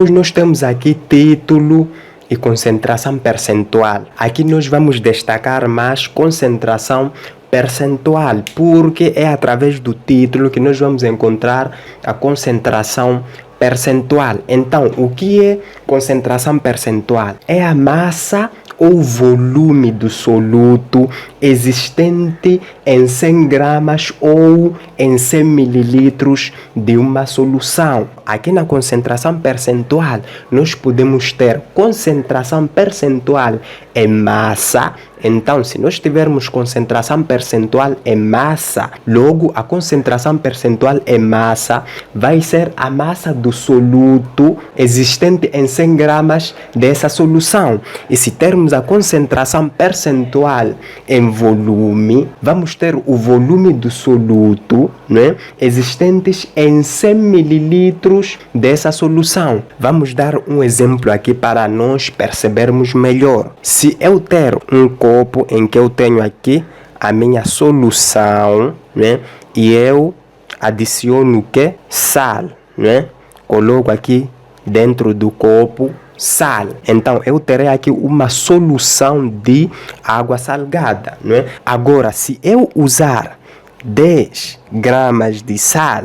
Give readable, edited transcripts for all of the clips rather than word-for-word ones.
Nós temos aqui título e concentração percentual. Aqui nós vamos destacar mais concentração percentual, porque é através do título que nós vamos encontrar a concentração percentual. Então, o que é concentração percentual? É a massa ou volume do soluto existente em 100 gramas ou em 100 mililitros de uma solução. Aqui na concentração percentual, nós podemos ter concentração percentual em massa. Então, se nós tivermos concentração percentual em massa, logo a concentração percentual em massa vai ser a massa do soluto existente em 100 gramas dessa solução. E se termos a concentração percentual em volume, vamos ter o volume do soluto, né, existentes em 100 mililitros dessa solução. Vamos dar um exemplo aqui para nós percebermos melhor. Se eu ter um copo em que eu tenho aqui a minha solução, né, e eu adiciono o que? Sal, né? Coloco aqui dentro do copo sal. Então eu terei aqui uma solução de água salgada, né? Agora, se eu usar 10 gramas de sal,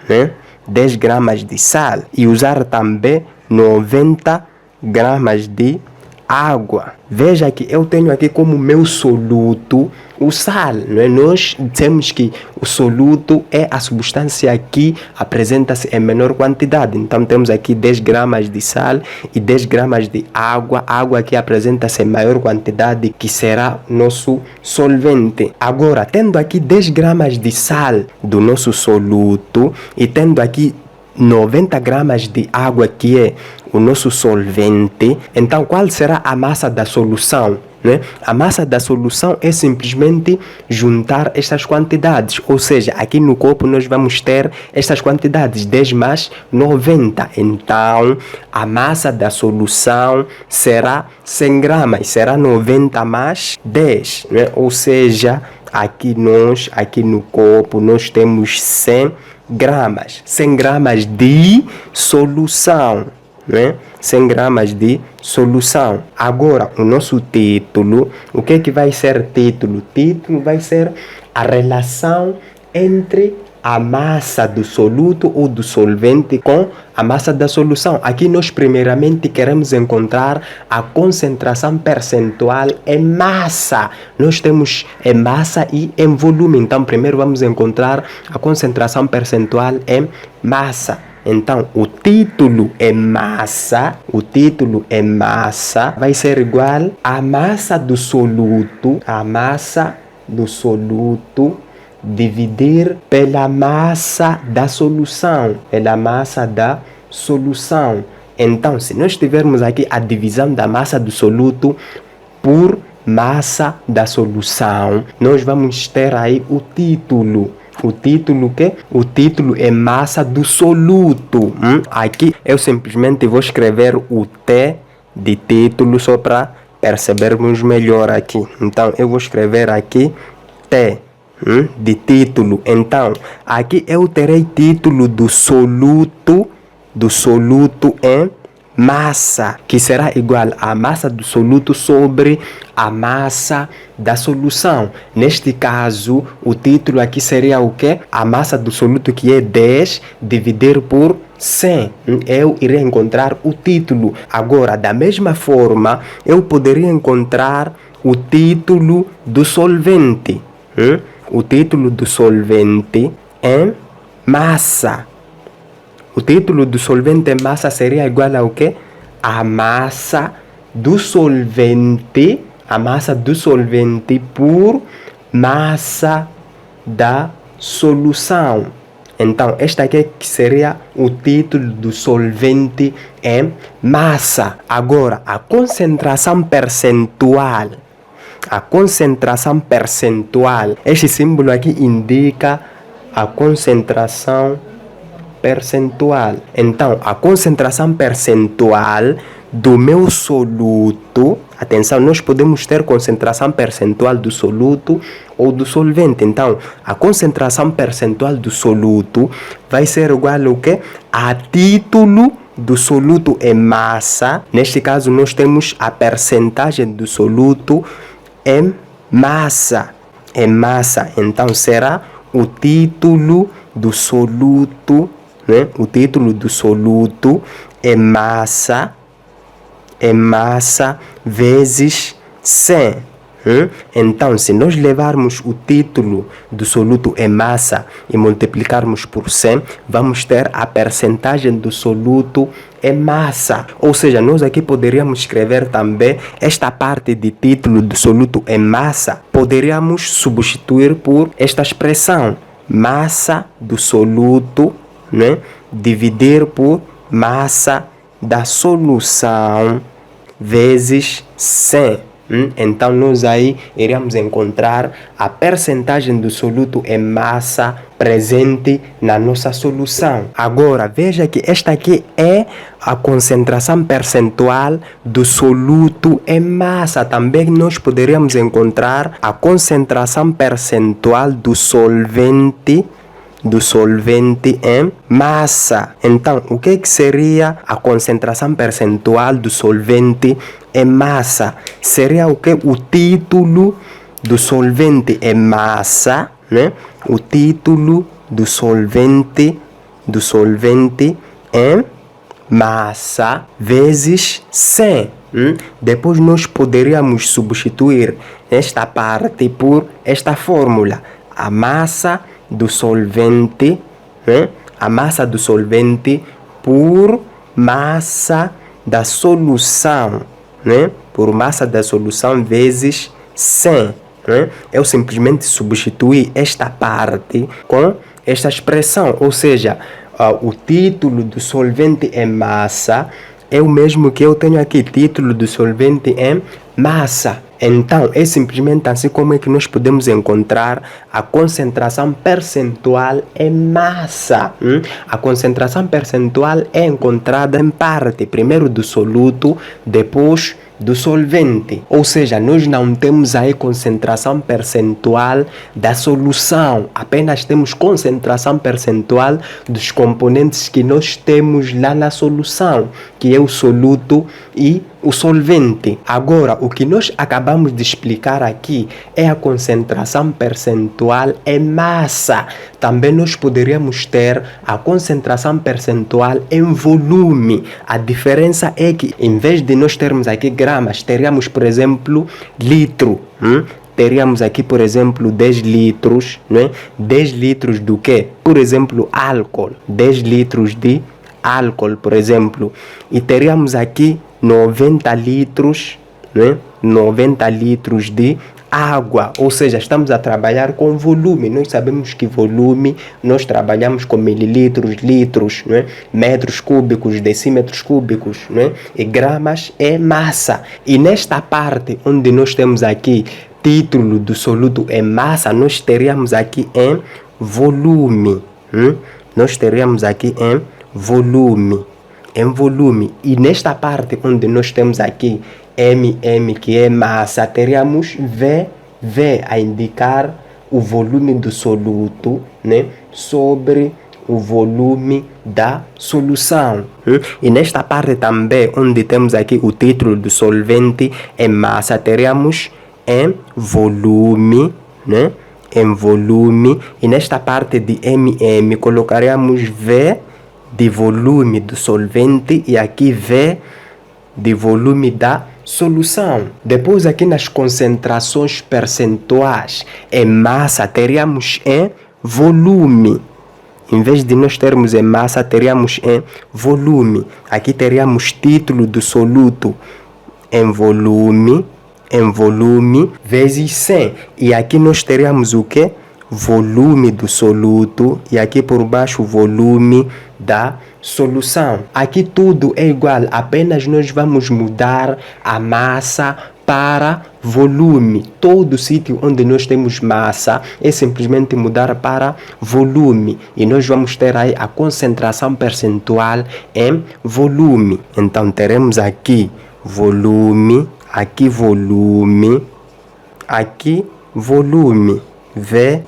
né? 10 gramas de sal e usar também 90 gramas de água. Veja que eu tenho aqui como meu soluto o sal, não é? Nós dizemos que o soluto é a substância que apresenta-se em menor quantidade. Então temos aqui 10 gramas de sal e 10 gramas de água. A água que apresenta-se em maior quantidade, que será nosso solvente. Agora, tendo aqui 10 gramas de sal do nosso soluto e tendo aqui 90 gramas de água, que é o nosso solvente, então qual será a massa da solução, né? A massa da solução é simplesmente juntar estas quantidades, ou seja, aqui no copo nós vamos ter estas quantidades, 10 mais 90. Então a massa da solução será 100 gramas, será 90 mais 10, né? Ou seja, aqui no copo nós temos 100 gramas, 100 gramas de solução, né? 100 gramas de solução. Agora, o nosso título, o que é que vai ser título? Título vai ser a relação entre a massa do soluto ou do solvente com a massa da solução. Aqui nós primeiramente queremos encontrar a concentração percentual em massa. Nós temos em massa e em volume. Então primeiro vamos encontrar a concentração percentual em massa. Então o título em massa vai ser igual à massa do soluto, dividir pela massa da solução, Então, se nós tivermos aqui a divisão da massa do soluto por massa da solução, nós vamos ter aí o título. O título que? O título é massa do soluto. Aqui eu simplesmente vou escrever o T de título só para percebermos melhor aqui. Então eu vou escrever aqui T de título. Então aqui eu terei título do soluto em massa, que será igual à massa do soluto sobre a massa da solução. Neste caso, o título aqui seria o quê? A massa do soluto, que é 10, dividir por 100. Eu irei encontrar o título. Agora, da mesma forma, eu poderia encontrar o título do solvente. O título do solvente em massa. O título do solvente em massa seria igual ao quê? A massa do solvente por massa da solução. Então, este aqui que seria o título do solvente em massa. Agora, a concentração percentual. Este símbolo aqui indica a concentração percentual. Então, a concentração percentual do meu soluto, atenção, nós podemos ter concentração percentual do soluto ou do solvente. Então, a concentração percentual do soluto vai ser igual ao quê? A título do soluto em massa. Neste caso, nós temos a percentagem do soluto em massa. Em massa. Então, será o título do soluto, né? O título do soluto em massa vezes 100. Então, se nós levarmos o título do soluto em massa e multiplicarmos por 100, vamos ter a percentagem do soluto em massa. Ou seja, nós aqui poderíamos escrever também esta parte de título do soluto em massa, poderíamos substituir por esta expressão, massa do soluto, né, dividir por massa da solução vezes 100. Então, nós aí iremos encontrar a percentagem do soluto em massa presente na nossa solução. Agora, veja que esta aqui é a concentração percentual do soluto em massa. Também nós poderíamos encontrar a concentração percentual do solvente em massa. Então, o que seria a concentração percentual do solvente em massa? Seria o que? O título do solvente em massa, né? O título do solvente em massa vezes 100. Depois nós poderíamos substituir esta parte por esta fórmula. A massa do solvente, né? A massa do solvente por massa da solução, né? Por massa da solução vezes 100. Né? Eu simplesmente substituí esta parte com esta expressão, ou seja, o título do solvente em massa é o mesmo que eu tenho aqui, título do solvente em massa. Então, é simplesmente assim como é que nós podemos encontrar a concentração percentual em massa. A concentração percentual é encontrada em parte, primeiro do soluto, depois do solvente. Ou seja, nós não temos aí concentração percentual da solução, apenas temos concentração percentual dos componentes que nós temos lá na solução, que é o soluto e o solvente. Agora, o que nós acabamos de explicar aqui é a concentração percentual em massa. Também nós poderíamos ter a concentração percentual em volume. A diferença é que, em vez de nós termos aqui gramas, teríamos, por exemplo, litro. Teríamos aqui, por exemplo, 10 litros, né? 10 litros do quê? Por exemplo, álcool. 10 litros de álcool, por exemplo. E teríamos aqui 90 litros, né? 90 litros de água, ou seja, estamos a trabalhar com volume. Nós sabemos que volume, nós trabalhamos com mililitros, litros, né? Metros cúbicos, decímetros cúbicos, né? E gramas é massa. E nesta parte onde nós temos aqui título do soluto em massa, nós teríamos aqui em volume. Nós teríamos aqui em volume. E nesta parte onde nós temos aqui MM, que é massa, teríamos V a indicar o volume do soluto, né, sobre o volume da solução. E nesta parte também, onde temos aqui o título do solvente em massa, teríamos em volume, né, em volume. E nesta parte de MM, colocaríamos V de volume do solvente e aqui V de volume da solução. Depois aqui nas concentrações percentuais em massa, teríamos em volume. Em vez de nós termos em massa, teríamos em volume. Aqui teríamos título do soluto em volume vezes 100. E aqui nós teríamos o quê? Volume do soluto e aqui por baixo o volume da solução. Aqui tudo é igual, apenas nós vamos mudar a massa para volume. Todo sítio onde nós temos massa é simplesmente mudar para volume. E nós vamos ter aí a concentração percentual em volume. Então teremos aqui volume, aqui volume, aqui volume. V.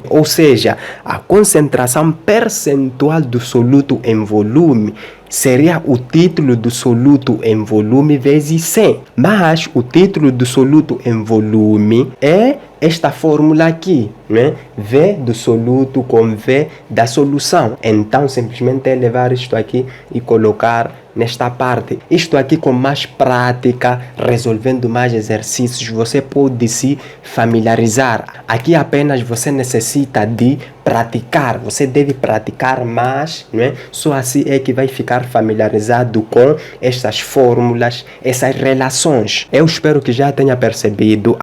Ou seja, a concentração percentual do soluto em volume seria o título do soluto em volume vezes 100. Mas o título do soluto em volume é esta fórmula aqui, né? V do soluto com V da solução. Então, simplesmente é levar isto aqui e colocar nesta parte. Isto aqui com mais prática, resolvendo mais exercícios, você pode se familiarizar. Aqui apenas você necessita de praticar. Você deve praticar mais, né? Só assim é que vai ficar familiarizado com estas fórmulas, essas relações. Eu espero que já tenha percebido.